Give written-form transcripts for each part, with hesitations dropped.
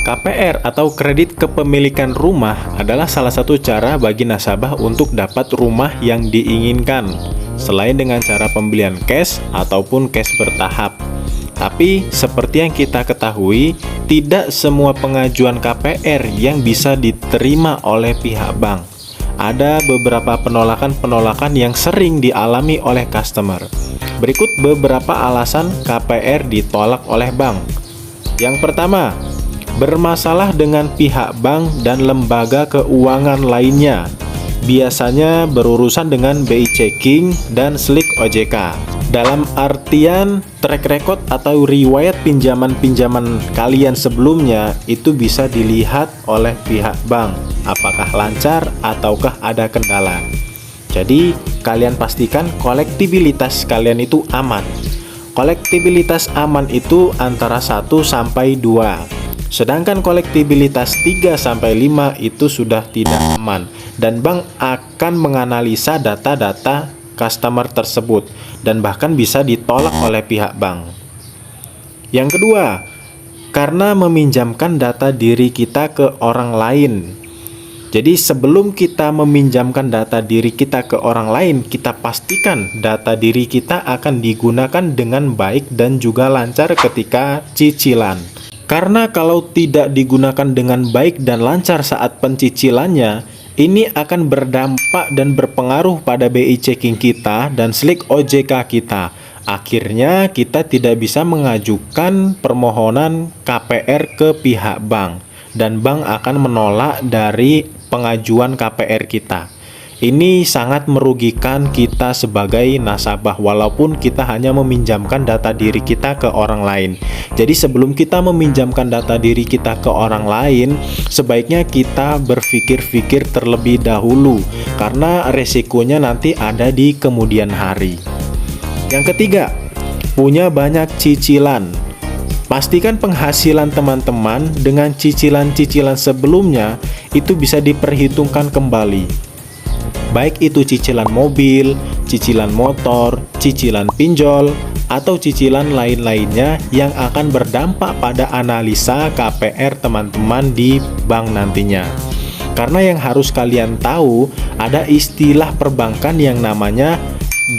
KPR atau kredit kepemilikan rumah adalah salah satu cara bagi nasabah untuk dapat rumah yang diinginkan, selain dengan cara pembelian cash ataupun cash bertahap. Tapi, seperti yang kita ketahui, tidak semua pengajuan KPR yang bisa diterima oleh pihak bank. Ada beberapa penolakan-penolakan yang sering dialami oleh customer. Berikut beberapa alasan KPR ditolak oleh bank. Yang pertama, bermasalah dengan pihak bank dan lembaga keuangan lainnya. Biasanya berurusan dengan BI Checking dan Slick OJK. Dalam artian track record atau riwayat pinjaman-pinjaman kalian sebelumnya itu bisa dilihat oleh pihak bank. Apakah lancar ataukah ada kendala. Jadi, kalian pastikan kolektibilitas kalian itu aman. Kolektibilitas aman itu antara 1 sampai 2. Sedangkan kolektibilitas 3-5 itu sudah tidak aman dan bank akan menganalisa data-data customer tersebut dan bahkan bisa ditolak oleh pihak bank. Yang kedua, karena meminjamkan data diri kita ke orang lain. Jadi sebelum kita meminjamkan data diri kita ke orang lain, kita pastikan data diri kita akan digunakan dengan baik dan juga lancar ketika cicilan. Karena kalau tidak digunakan dengan baik dan lancar saat pencicilannya, ini akan berdampak dan berpengaruh pada BI Checking kita dan Slick OJK kita. Akhirnya kita tidak bisa mengajukan permohonan KPR ke pihak bank dan bank akan menolak dari pengajuan KPR kita. Ini sangat merugikan kita sebagai nasabah walaupun kita hanya meminjamkan data diri kita ke orang lain. Jadi sebelum kita meminjamkan data diri kita ke orang lain, sebaiknya kita berpikir-pikir terlebih dahulu karena resikonya nanti ada di kemudian hari. Yang ketiga, punya banyak cicilan. Pastikan penghasilan teman-teman dengan cicilan-cicilan sebelumnya itu bisa diperhitungkan kembali. Baik itu cicilan mobil, cicilan motor, cicilan pinjol, atau cicilan lain-lainnya yang akan berdampak pada analisa KPR teman-teman di bank nantinya. Karena yang harus kalian tahu, ada istilah perbankan yang namanya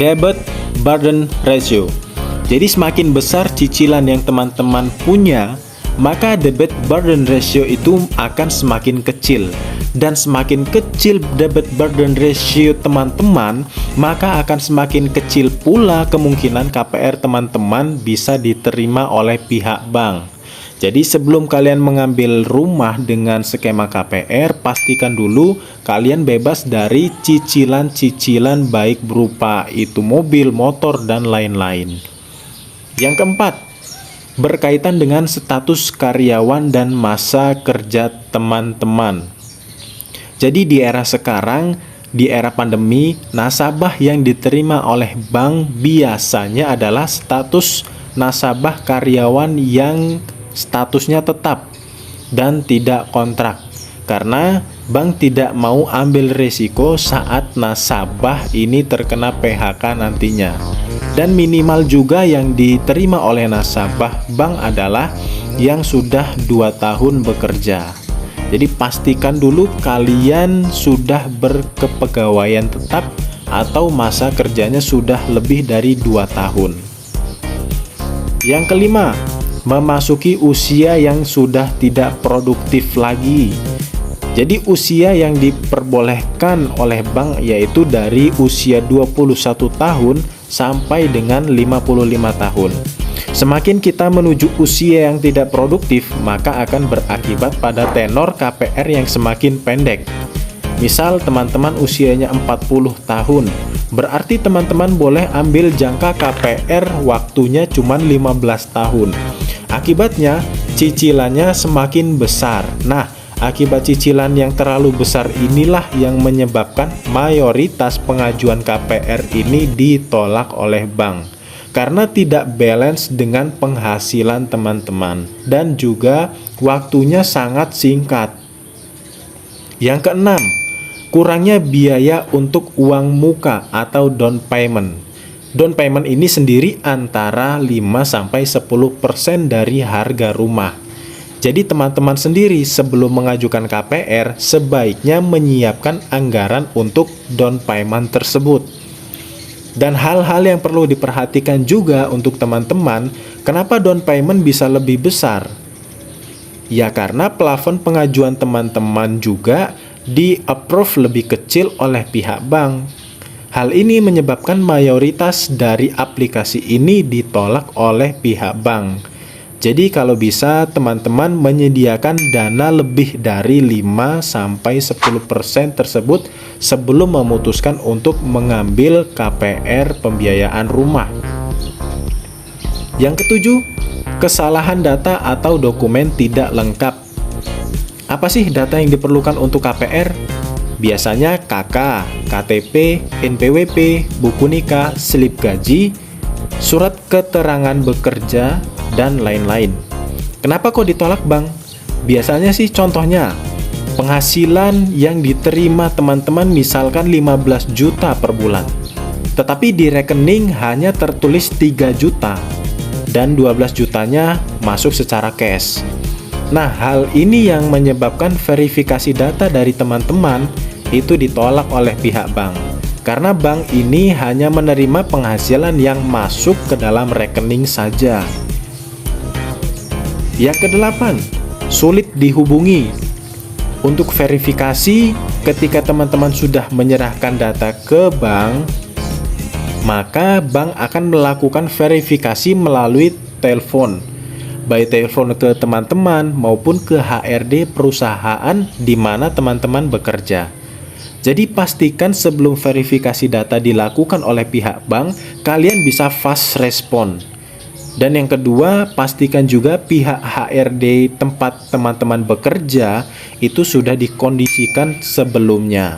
debt burden ratio. Jadi semakin besar cicilan yang teman-teman punya, maka debt burden ratio itu akan semakin kecil. Dan semakin kecil debt burden ratio teman-teman, maka akan semakin kecil pula kemungkinan KPR teman-teman bisa diterima oleh pihak bank. Jadi sebelum kalian mengambil rumah dengan skema KPR, pastikan dulu kalian bebas dari cicilan-cicilan baik berupa itu mobil, motor, dan lain-lain. Yang keempat, berkaitan dengan status karyawan dan masa kerja teman-teman. Jadi di era sekarang, di era pandemi, nasabah yang diterima oleh bank biasanya adalah status nasabah karyawan yang statusnya tetap dan tidak kontrak. Karena bank tidak mau ambil risiko saat nasabah ini terkena PHK nantinya. Dan minimal juga yang diterima oleh nasabah bank adalah yang sudah 2 tahun bekerja. Jadi pastikan dulu kalian sudah berkepegawaian tetap atau masa kerjanya sudah lebih dari 2 tahun. Yang kelima, memasuki usia yang sudah tidak produktif lagi. Jadi usia yang diperbolehkan oleh bank yaitu dari usia 21 tahun sampai dengan 55 tahun. Semakin kita menuju usia yang tidak produktif, maka akan berakibat pada tenor KPR yang semakin pendek. Misal teman-teman usianya 40 tahun, berarti teman-teman boleh ambil jangka KPR waktunya cuma 15 tahun. Akibatnya, cicilannya semakin besar. Nah, akibat cicilan yang terlalu besar inilah yang menyebabkan mayoritas pengajuan KPR ini ditolak oleh bank. Karena tidak balance dengan penghasilan teman-teman dan juga waktunya sangat singkat. Yang keenam, kurangnya biaya untuk uang muka atau down payment. Down payment ini sendiri antara 5-10% dari harga rumah. Jadi teman-teman sendiri sebelum mengajukan KPR sebaiknya menyiapkan anggaran untuk down payment tersebut. Dan hal-hal yang perlu diperhatikan juga untuk teman-teman, kenapa down payment bisa lebih besar? Ya karena plafon pengajuan teman-teman juga di-approve lebih kecil oleh pihak bank. Hal ini menyebabkan mayoritas dari aplikasi ini ditolak oleh pihak bank. Jadi kalau bisa teman-teman menyediakan dana lebih dari 5-10% tersebut sebelum memutuskan untuk mengambil KPR pembiayaan rumah. Yang ketujuh, kesalahan data atau dokumen tidak lengkap. Apa sih data yang diperlukan untuk KPR? Biasanya KK, KTP, NPWP, buku nikah, slip gaji, surat keterangan bekerja, dan lain-lain. Kenapa kok ditolak bank? Biasanya sih contohnya, penghasilan yang diterima teman-teman misalkan 15 juta per bulan. Tetapi di rekening hanya tertulis 3 juta dan 12 jutanya masuk secara cash. Nah, hal ini yang menyebabkan verifikasi data dari teman-teman itu ditolak oleh pihak bank. Karena bank ini hanya menerima penghasilan yang masuk ke dalam rekening saja. Yang kedelapan, sulit dihubungi. Untuk verifikasi, ketika teman-teman sudah menyerahkan data ke bank, maka bank akan melakukan verifikasi melalui telepon, baik telepon ke teman-teman maupun ke HRD perusahaan di mana teman-teman bekerja. Jadi pastikan sebelum verifikasi data dilakukan oleh pihak bank, kalian bisa fast respon. Dan yang kedua, pastikan juga pihak HRD tempat teman-teman bekerja itu sudah dikondisikan sebelumnya.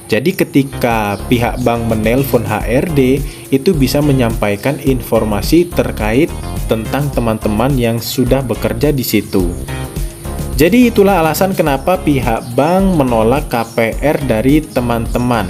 Jadi ketika pihak bank menelpon HRD, itu bisa menyampaikan informasi terkait tentang teman-teman yang sudah bekerja di situ. Jadi itulah alasan kenapa pihak bank menolak KPR dari teman-teman.